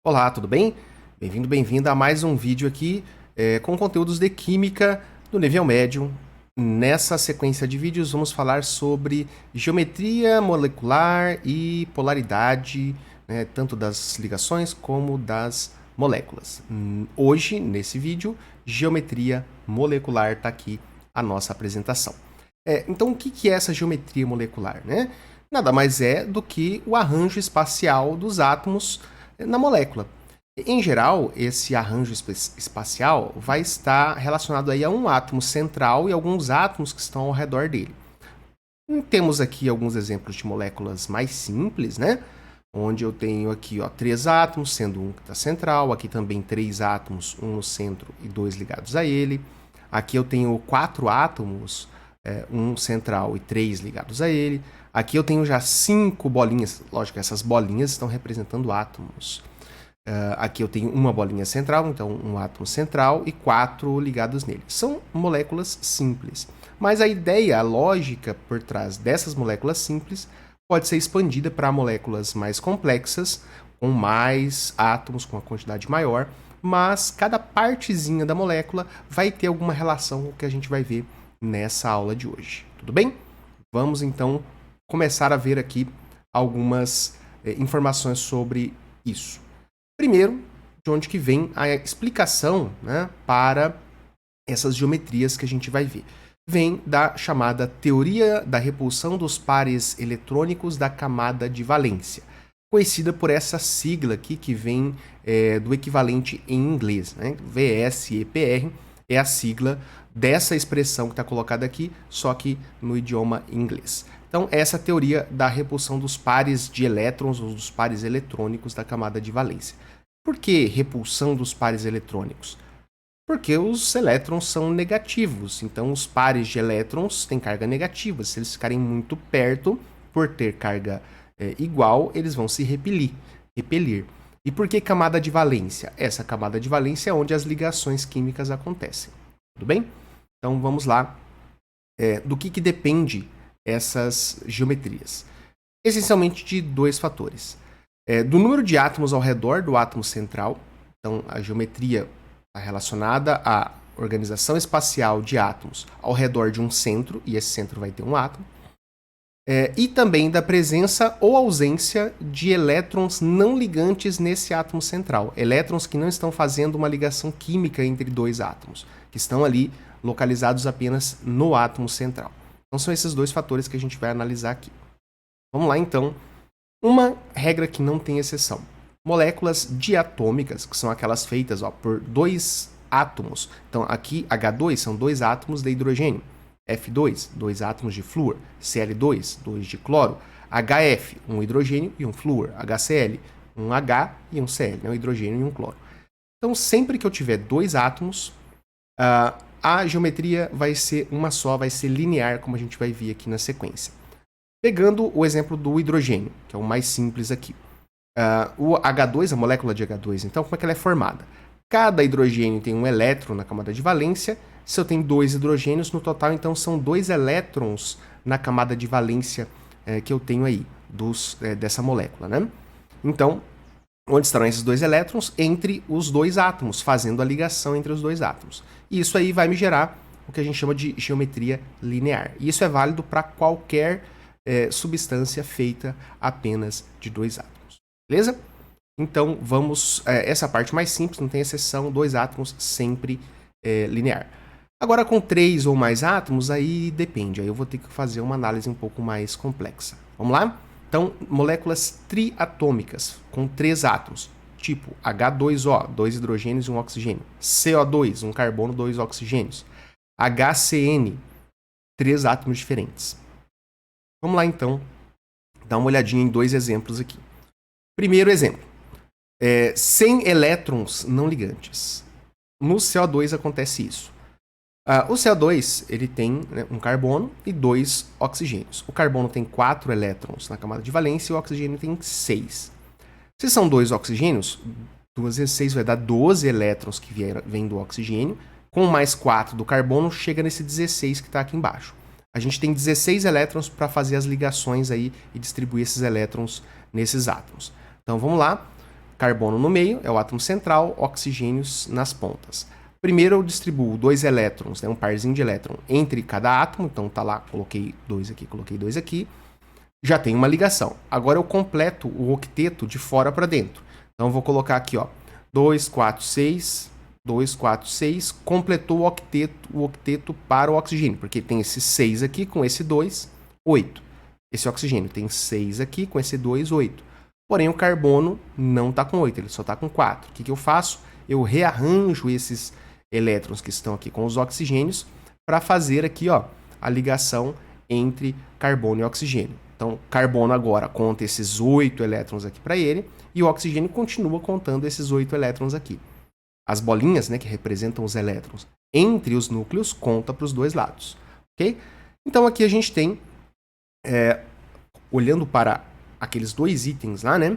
Olá, tudo bem? Bem-vindo, bem-vinda a mais um vídeo aqui com conteúdos de Química do nível médio. Nessa sequência de vídeos vamos falar sobre geometria molecular e polaridade, né, tanto das ligações como das moléculas. Hoje, nesse vídeo, geometria molecular está aqui a nossa apresentação. Então, o que é essa geometria molecular, né? Nada mais é do que o arranjo espacial dos átomos na molécula. Em geral, esse arranjo espacial vai estar relacionado aí a um átomo central e alguns átomos que estão ao redor dele. Temos aqui alguns exemplos de moléculas mais simples, né? Onde eu tenho aqui 3 átomos, sendo um que está central, aqui também 3 átomos, um no centro e 2 ligados a ele. Aqui eu tenho 4 átomos, um central e 3 ligados a ele. Aqui eu tenho já 5 bolinhas, lógico, essas bolinhas estão representando átomos. Aqui eu tenho uma bolinha central, então um átomo central e 4 ligados nele. São moléculas simples, mas a ideia, a lógica por trás dessas moléculas simples pode ser expandida para moléculas mais complexas, com mais átomos, com uma quantidade maior, mas cada partezinha da molécula vai ter alguma relação com o que a gente vai ver nessa aula de hoje. Tudo bem? Vamos então começar a ver aqui algumas informações sobre isso. Primeiro, de onde que vem a explicação, né, para essas geometrias que a gente vai ver. Vem da chamada teoria da repulsão dos pares eletrônicos da camada de valência, conhecida por essa sigla aqui que vem do equivalente em inglês, né? VSEPR é a sigla dessa expressão que está colocada aqui, só que no idioma inglês. Então, essa teoria da repulsão dos pares de elétrons ou dos pares eletrônicos da camada de valência. Por que repulsão dos pares eletrônicos? Porque os elétrons são negativos, então os pares de elétrons têm carga negativa. Se eles ficarem muito perto, por ter carga igual, eles vão se repelir. E por que camada de valência? Essa camada de valência é onde as ligações químicas acontecem. Tudo bem? Então vamos lá. Do que depende essas geometrias? Essencialmente de 2 fatores. Do número de átomos ao redor do átomo central. Então a geometria está relacionada à organização espacial de átomos ao redor de um centro, e esse centro vai ter um átomo. E também da presença ou ausência de elétrons não ligantes nesse átomo central. Elétrons que não estão fazendo uma ligação química entre 2 átomos, que estão ali localizados apenas no átomo central. Então são esses 2 fatores que a gente vai analisar aqui. Vamos lá então. Uma regra que não tem exceção. Moléculas diatômicas, que são aquelas feitas por 2 átomos. Então aqui H2 são 2 átomos de hidrogênio. F2, 2 átomos de flúor. Cl2, 2 de cloro. HF, um hidrogênio e um flúor. HCl, um H e um Cl, um hidrogênio e um cloro. Então sempre que eu tiver 2 átomos, a geometria vai ser uma só, vai ser linear, como a gente vai ver aqui na sequência. Pegando o exemplo do hidrogênio, que é o mais simples aqui. O H2, a molécula de H2, então, como é que ela é formada? Cada hidrogênio tem um elétron na camada de valência. Se eu tenho 2 hidrogênios, no total, então, são 2 elétrons na camada de valência que eu tenho aí, dessa molécula, né? Então, onde estarão esses 2 elétrons? Entre os 2 átomos, fazendo a ligação entre os 2 átomos. E isso aí vai me gerar o que a gente chama de geometria linear. E isso é válido para qualquer substância feita apenas de 2 átomos. Beleza? Então, vamos... essa parte mais simples, não tem exceção, 2 átomos sempre linear. Agora, com 3 ou mais átomos, aí depende. Aí eu vou ter que fazer uma análise um pouco mais complexa. Vamos lá? Então, moléculas triatômicas, com 3 átomos. Tipo H2O, 2 hidrogênios e um oxigênio. CO2, um carbono, 2 oxigênios. HCN, 3 átomos diferentes. Vamos lá, então, dar uma olhadinha em 2 exemplos aqui. Primeiro exemplo. 100 elétrons não ligantes. No CO2 acontece isso. O CO2 ele tem, né, um carbono e 2 oxigênios. O carbono tem 4 elétrons na camada de valência e o oxigênio tem 6. Se são 2 oxigênios, 2 vezes 6 vai dar 12 elétrons que vêm do oxigênio. Com mais 4 do carbono, chega nesse 16 que está aqui embaixo. A gente tem 16 elétrons para fazer as ligações aí e distribuir esses elétrons nesses átomos. Então vamos lá. carbono no meio, é o átomo central, oxigênios nas pontas. Primeiro eu distribuo 2 elétrons, né, um parzinho de elétron entre cada átomo, então tá lá, coloquei 2 aqui, já tem uma ligação. Agora eu completo o octeto de fora para dentro. Então eu vou colocar aqui, ó, 2, 4, 6, 2, 4, 6, completou o octeto para o oxigênio, porque tem esse 6 aqui com esse 2, 8. Esse oxigênio tem 6 aqui com esse 2, 8. Porém, o carbono não está com 8, ele só está com 4. O que eu faço? Eu rearranjo esses elétrons que estão aqui com os oxigênios para fazer aqui, ó, a ligação entre carbono e oxigênio. Então, carbono agora conta esses 8 elétrons aqui para ele e o oxigênio continua contando esses 8 elétrons aqui. As bolinhas, né, que representam os elétrons entre os núcleos, conta para os dois lados. Ok? Então, aqui a gente tem, olhando para aqueles dois itens lá, né?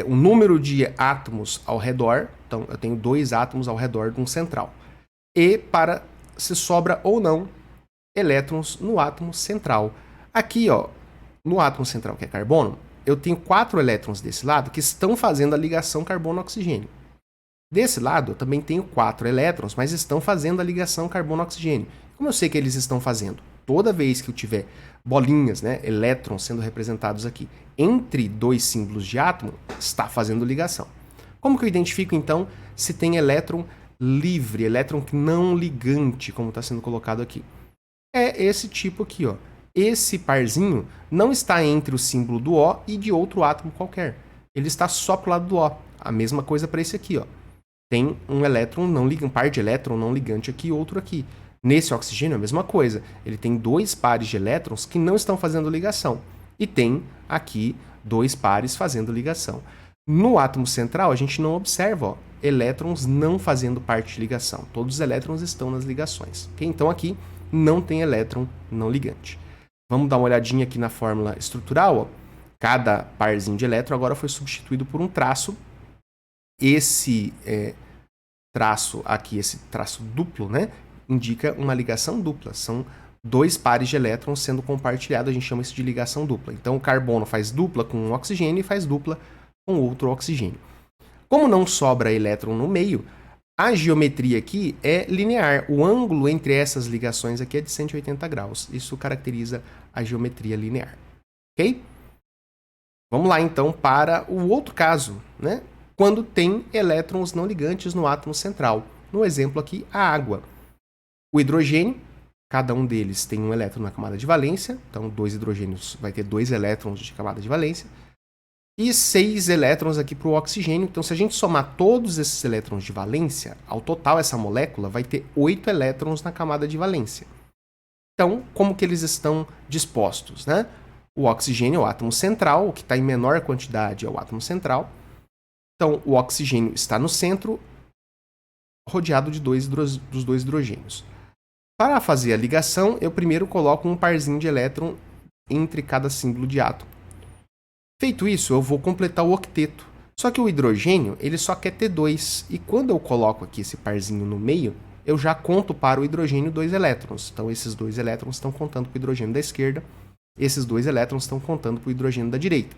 O número de átomos ao redor. Então, eu tenho 2 átomos ao redor de um central. E para se sobra ou não elétrons no átomo central. Aqui, ó, no átomo central, que é carbono, eu tenho 4 elétrons desse lado que estão fazendo a ligação carbono-oxigênio. Desse lado, eu também tenho 4 elétrons, mas estão fazendo a ligação carbono-oxigênio. Como eu sei que eles estão fazendo? Toda vez que eu tiver bolinhas, né, elétrons sendo representados aqui entre 2 símbolos de átomo, está fazendo ligação. Como que eu identifico, então, se tem elétron livre, elétron não ligante, como está sendo colocado aqui? É esse tipo aqui, ó. Esse parzinho não está entre o símbolo do O e de outro átomo qualquer. Ele está só para o lado do O. A mesma coisa para esse aqui, ó. Tem um elétron não ligante, um par de elétron não ligante aqui e outro aqui. Nesse oxigênio é a mesma coisa. Ele tem 2 pares de elétrons que não estão fazendo ligação. E tem aqui 2 pares fazendo ligação. No átomo central, a gente não observa, ó, elétrons não fazendo parte de ligação. Todos os elétrons estão nas ligações. Okay? Então aqui não tem elétron não ligante. Vamos dar uma olhadinha aqui na fórmula estrutural. Ó. Cada parzinho de elétron agora foi substituído por um traço. Esse traço aqui, esse traço duplo, né, indica uma ligação dupla. São 2 pares de elétrons sendo compartilhados, a gente chama isso de ligação dupla. Então o carbono faz dupla com um oxigênio e faz dupla com outro oxigênio. Como não sobra elétron no meio, a geometria aqui é linear. O ângulo entre essas ligações aqui é de 180 graus. Isso caracteriza a geometria linear. Ok? Vamos lá então para o outro caso, né? Quando tem elétrons não ligantes no átomo central. No exemplo aqui, a água. O hidrogênio, cada um deles tem um elétron na camada de valência. Então, 2 hidrogênios vai ter 2 elétrons de camada de valência. E 6 elétrons aqui para o oxigênio. Então, se a gente somar todos esses elétrons de valência, ao total essa molécula vai ter 8 elétrons na camada de valência. Então, como que eles estão dispostos, né? O oxigênio é o átomo central, o que está em menor quantidade é o átomo central. Então, o oxigênio está no centro, rodeado de dos 2 hidrogênios. Para fazer a ligação, eu primeiro coloco um parzinho de elétron entre cada símbolo de átomo. Feito isso, eu vou completar o octeto. Só que o hidrogênio, ele só quer ter 2. E quando eu coloco aqui esse parzinho no meio, eu já conto para o hidrogênio 2 elétrons. Então, esses 2 elétrons estão contando para o hidrogênio da esquerda. Esses 2 elétrons estão contando para o hidrogênio da direita.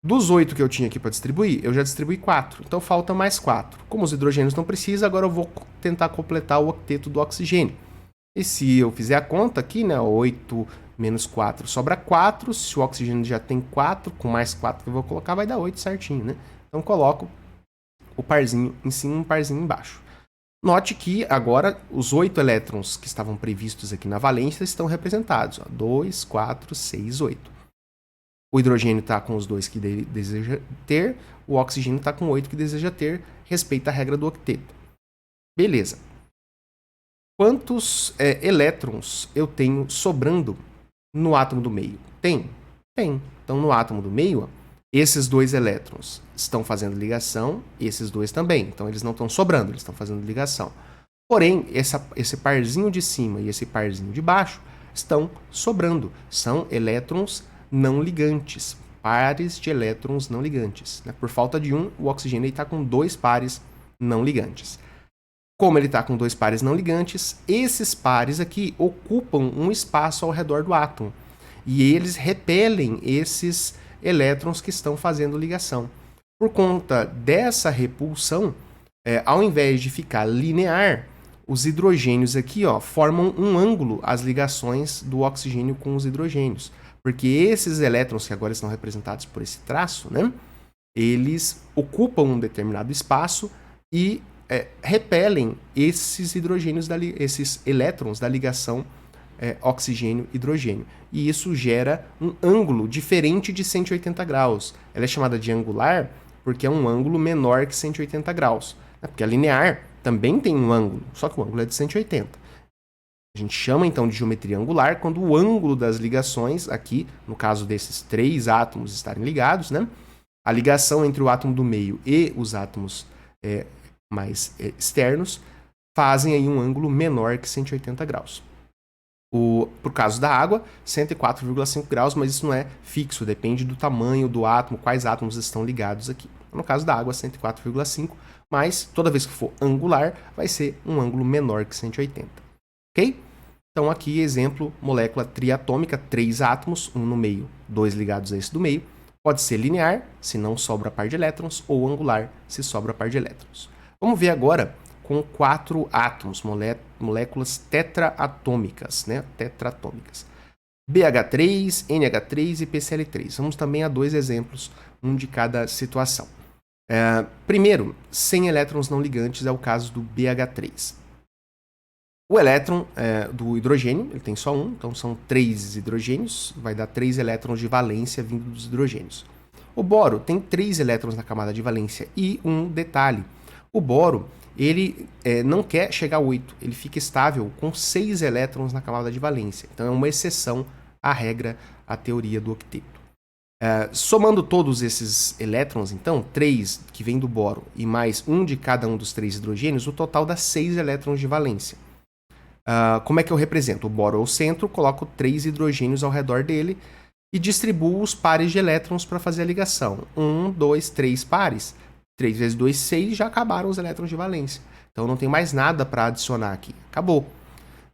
Dos 8 que eu tinha aqui para distribuir, eu já distribuí 4. Então, falta mais 4. Como os hidrogênios não precisam, agora eu vou tentar completar o octeto do oxigênio. E se eu fizer a conta aqui, né, 8 menos 4 sobra 4. Se o oxigênio já tem 4, com mais 4 que eu vou colocar, vai dar 8 certinho, né? Então, coloco o parzinho em cima e um parzinho embaixo. Note que agora os 8 elétrons que estavam previstos aqui na valência estão representados. 2, 4, 6, 8. O hidrogênio está com os 2 que deseja ter, o oxigênio está com 8 que deseja ter, respeita a regra do octeto. Beleza. Quantos elétrons eu tenho sobrando no átomo do meio? Tem. Então, no átomo do meio, ó, esses 2 elétrons estão fazendo ligação, esses 2 também. Então, eles não estão sobrando, eles estão fazendo ligação. Porém, esse parzinho de cima e esse parzinho de baixo estão sobrando. São elétrons não ligantes, pares de elétrons não ligantes. Né? Por falta de um, o oxigênio está com 2 pares não ligantes. Como ele está com 2 pares não ligantes, esses pares aqui ocupam um espaço ao redor do átomo. E eles repelem esses elétrons que estão fazendo ligação. Por conta dessa repulsão, ao invés de ficar linear, os hidrogênios aqui, ó, formam um ângulo as ligações do oxigênio com os hidrogênios. Porque esses elétrons, que agora estão representados por esse traço, né, eles ocupam um determinado espaço e repelem esses hidrogênios, esses elétrons da ligação oxigênio-hidrogênio. E isso gera um ângulo diferente de 180 graus. Ela é chamada de angular porque é um ângulo menor que 180 graus. Porque a linear também tem um ângulo, só que o ângulo é de 180. A gente chama então de geometria angular quando o ângulo das ligações, aqui, no caso desses 3 átomos estarem ligados, né? A ligação entre o átomo do meio e os átomos mais externos fazem aí um ângulo menor que 180 graus. Por caso da água, 104,5 graus, mas isso não é fixo, depende do tamanho do átomo, quais átomos estão ligados aqui. No caso da água, 104,5, mas toda vez que for angular, vai ser um ângulo menor que 180. Ok? Então aqui, exemplo, molécula triatômica, 3 átomos, um no meio, 2 ligados a esse do meio. Pode ser linear, se não sobra par de elétrons, ou angular, se sobra par de elétrons. Vamos ver agora com 4 átomos, moléculas tetraatômicas, né? Tetratômicas. BH3, NH3 e PCl3. Vamos também a 2 exemplos, um de cada situação. Primeiro, sem elétrons não ligantes é o caso do BH3. O elétron do hidrogênio, ele tem só um, então são 3 hidrogênios, vai dar 3 elétrons de valência vindo dos hidrogênios. O boro tem 3 elétrons na camada de valência e um detalhe, o boro ele não quer chegar a 8, ele fica estável com 6 elétrons na camada de valência, então é uma exceção à regra, à teoria do octeto. Somando todos esses elétrons, então, 3 que vem do boro e mais um de cada um dos 3 hidrogênios, o total dá 6 elétrons de valência. Como é que eu represento? O boro é o centro, coloco 3 hidrogênios ao redor dele e distribuo os pares de elétrons para fazer a ligação. 1, 2, 3 pares. 3 vezes 2, 6, já acabaram os elétrons de valência. Então não tem mais nada para adicionar aqui. Acabou.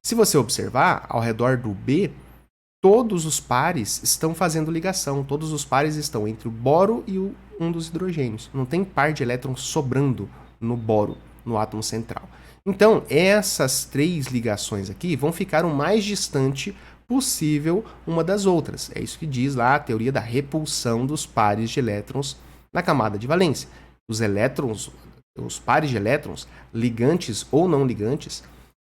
Se você observar, ao redor do B, todos os pares estão fazendo ligação. Todos os pares estão entre o boro e um dos hidrogênios. Não tem par de elétrons sobrando no boro, no átomo central. Então, essas 3 ligações aqui vão ficar o mais distante possível uma das outras. É isso que diz lá a teoria da repulsão dos pares de elétrons na camada de valência. Os elétrons, os pares de elétrons, ligantes ou não ligantes,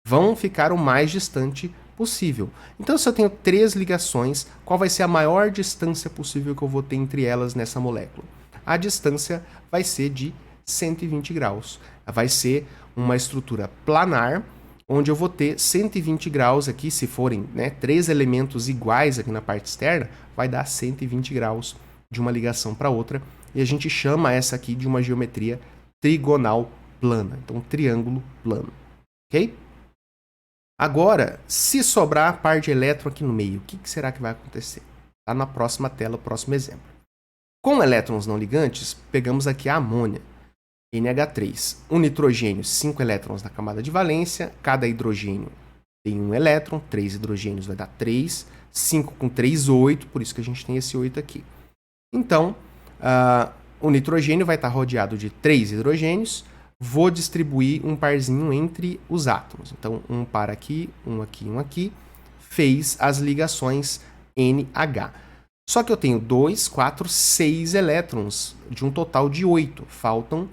vão ficar o mais distante possível. Então, se eu tenho 3 ligações, qual vai ser a maior distância possível que eu vou ter entre elas nessa molécula? A distância vai ser de 120 graus. Vai ser uma estrutura planar, onde eu vou ter 120 graus aqui, se forem 3 elementos iguais aqui na parte externa, vai dar 120 graus de uma ligação para outra. E a gente chama essa aqui de uma geometria trigonal plana. Então, um triângulo plano. Ok? Agora, se sobrar par de elétron aqui no meio, o que será que vai acontecer? Está na próxima tela, o próximo exemplo. Com elétrons não ligantes, pegamos aqui a amônia, NH3. Um nitrogênio, 5 elétrons na camada de valência, cada hidrogênio tem um elétron, 3 hidrogênios vai dar 3, 5 com 3, 8, por isso que a gente tem esse 8 aqui. Então, o nitrogênio vai estar rodeado de 3 hidrogênios, vou distribuir um parzinho entre os átomos. Então, um par aqui, um aqui, um aqui, fez as ligações NH. Só que eu tenho 2, 4, 6 elétrons, de um total de 8. Faltam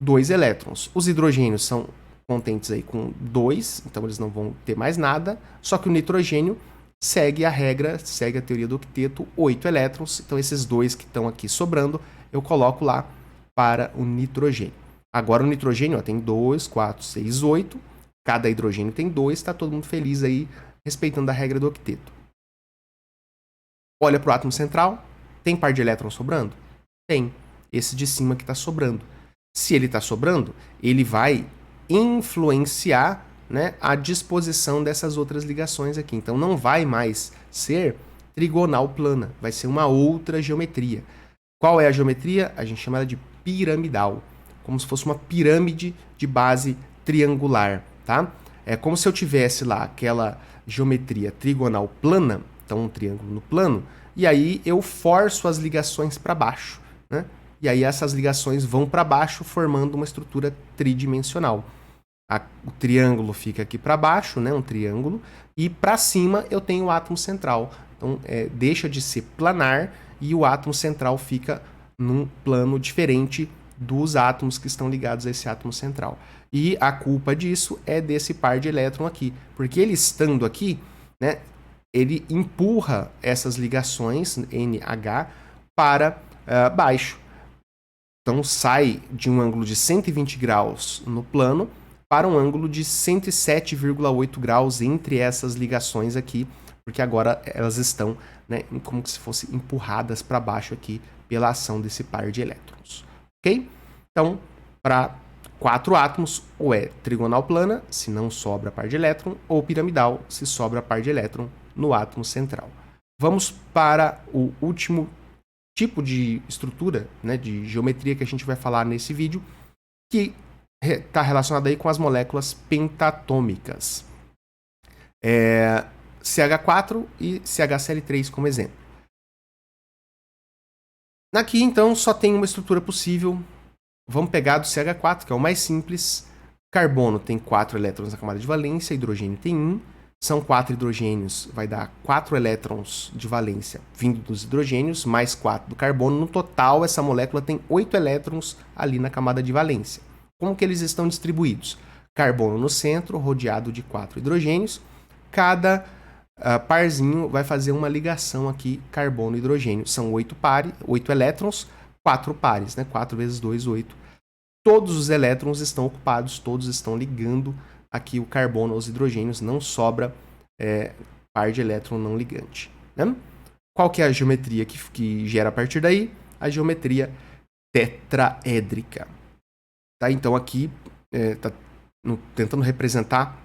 2 elétrons. Os hidrogênios são contentes aí com 2, então eles não vão ter mais nada. Só que o nitrogênio segue a regra, segue a teoria do octeto, 8 elétrons. Então esses 2 que estão aqui sobrando, eu coloco lá para o nitrogênio. Agora o nitrogênio tem 2, 4, 6, 8. Cada hidrogênio tem 2, está todo mundo feliz aí, respeitando a regra do octeto. Olha para o átomo central, tem par de elétrons sobrando? Tem. Esse de cima que está sobrando. Se ele está sobrando, ele vai influenciar a disposição dessas outras ligações aqui. Então não vai mais ser trigonal plana, vai ser uma outra geometria. Qual é a geometria? A gente chama ela de piramidal, como se fosse uma pirâmide de base triangular, tá? É como se eu tivesse lá aquela geometria trigonal plana, então um triângulo no plano, e aí eu forço as ligações para baixo, né? e aí essas ligações vão para baixo, formando uma estrutura tridimensional. O triângulo fica aqui para baixo, né, um triângulo, e para cima eu tenho o átomo central. Então, deixa de ser planar e o átomo central fica num plano diferente dos átomos que estão ligados a esse átomo central. E a culpa disso é desse par de elétron aqui, porque ele estando aqui, né, ele empurra essas ligações NH para baixo. Então sai de um ângulo de 120 graus no plano para um ângulo de 107,8 graus entre essas ligações aqui, porque agora elas estão, né, como se fossem empurradas para baixo aqui pela ação desse par de elétrons. Ok? Então, para 4 átomos, ou é trigonal plana, se não sobra par de elétron, ou piramidal, se sobra par de elétron no átomo central. Vamos para o último tipo de estrutura, né, de geometria que a gente vai falar nesse vídeo, que está relacionado aí com as moléculas pentatômicas. CH4 e CHCl3 como exemplo. Aqui, então, só tem uma estrutura possível. Vamos pegar do CH4, que é o mais simples. Carbono tem 4 elétrons na camada de valência, hidrogênio tem 1. São 4 hidrogênios, vai dar 4 elétrons de valência vindo dos hidrogênios, mais 4 do carbono. No total, essa molécula tem 8 elétrons ali na camada de valência. Como que eles estão distribuídos? Carbono no centro, rodeado de 4 hidrogênios. Cada parzinho vai fazer uma ligação aqui, carbono e hidrogênio. São 8 elétrons, 4 pares, né? 4 vezes 2, 8. Todos os elétrons estão ocupados, todos estão ligando aqui o carbono aos hidrogênios, não sobra par de elétron não ligante. Né? Qual que é a geometria que gera a partir daí? A geometria tetraédrica. Tá? Então aqui está tentando representar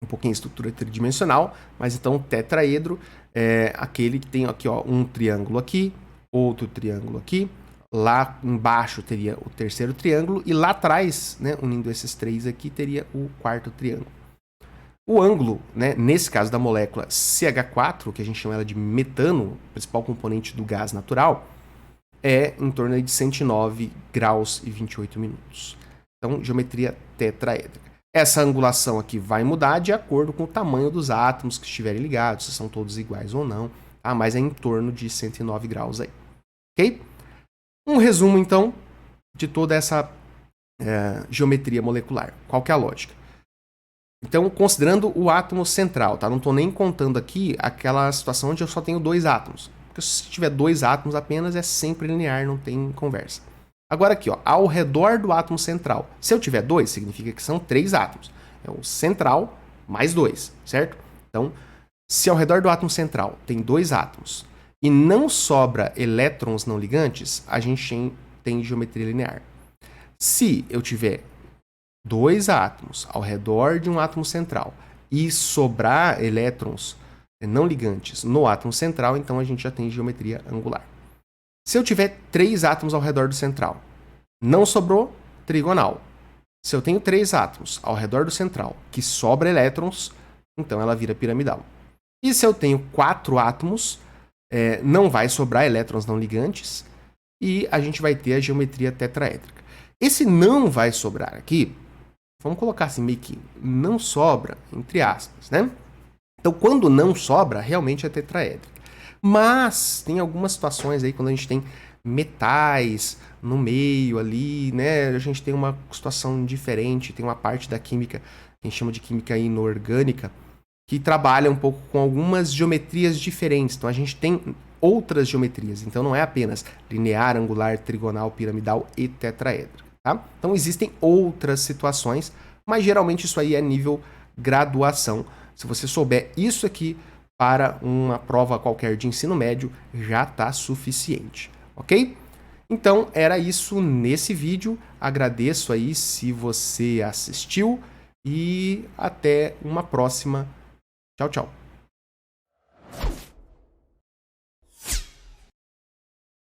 um pouquinho a estrutura tridimensional, mas então tetraedro é aquele que tem aqui, ó, um triângulo aqui, outro triângulo aqui, lá embaixo teria o terceiro triângulo e lá atrás, né, unindo esses três aqui, teria o quarto triângulo. O ângulo, né, nesse caso da molécula CH4, que a gente chama ela de metano, principal componente do gás natural, é em torno de 109 graus e 28 minutos. Então, geometria tetraédrica. Essa angulação aqui vai mudar de acordo com o tamanho dos átomos que estiverem ligados, se são todos iguais ou não, tá? Mas é em torno de 109 graus aí. Ok? Um resumo, então, de toda essa geometria molecular. Qual que é a lógica? Então, considerando o átomo central, tá? Não estou nem contando aqui aquela situação onde eu só tenho 2 átomos. Porque se tiver 2 átomos apenas, é sempre linear, não tem conversa. Agora aqui, ó, ao redor do átomo central. Se eu tiver 2, significa que são 3 átomos. É o central mais 2, certo? Então, se ao redor do átomo central tem 2 átomos e não sobra elétrons não ligantes, a gente tem geometria linear. Se eu tiver 2 átomos ao redor de um átomo central e sobrar elétrons não ligantes no átomo central, então a gente já tem geometria angular. Se eu tiver 3 átomos ao redor do central, não sobrou, trigonal. Se eu tenho 3 átomos ao redor do central que sobra elétrons, então ela vira piramidal. E se eu tenho 4 átomos, não vai sobrar elétrons não ligantes e a gente vai ter a geometria tetraédrica. Esse não vai sobrar aqui, vamos colocar assim meio que não sobra, entre aspas, né? Então, quando não sobra, realmente é tetraédrica. Mas tem algumas situações aí quando a gente tem metais no meio ali, né? A gente tem uma situação diferente, tem uma parte da química que a gente chama de química inorgânica, que trabalha um pouco com algumas geometrias diferentes. Então a gente tem outras geometrias. Então não é apenas linear, angular, trigonal, piramidal e tetraédrica, tá? Então existem outras situações, mas geralmente isso aí é nível graduação. Se você souber isso aqui para uma prova qualquer de ensino médio, já está suficiente, ok? Então, era isso nesse vídeo. Agradeço aí se você assistiu e até uma próxima. Tchau, tchau.